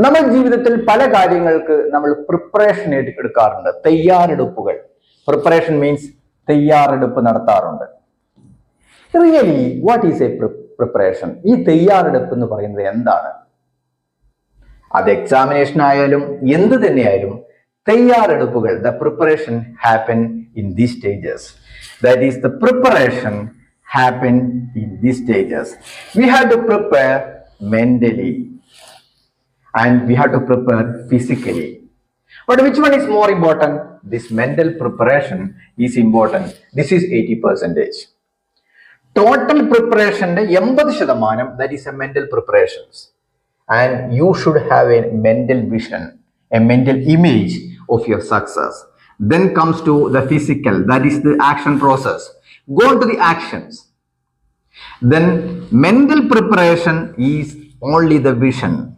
നമ്മൾ ജീവിതത്തിൽ പല കാര്യങ്ങൾക്ക് നമ്മൾ പ്രിപ്പറേഷൻ എടുക്കാറുണ്ട്, തയ്യാറെടുപ്പുകൾ. പ്രിപ്പറേഷൻ മീൻസ് തയ്യാറെടുപ്പ് നടത്താറുണ്ട്. Really what is A preparation? ഈ തയ്യാറെടുപ്പ് എന്ന് പറയുന്നത് എന്താണ്? അത് എക്സാമിനേഷൻ ആയാലും എന്ത് തന്നെയായാലും തയ്യാറെടുപ്പുകൾ, the preparation happen in these stages. That is the preparation happen in these stages. We have to prepare mentally and we have to prepare physically. But which one is more important? This mental preparation is important. This is 80%. Total preparation 80%, that is a mental preparations. And you should have a mental vision, a mental image of your success. Then comes to the physical, that is the action process. Go to the actions. Then mental preparation is only the vision.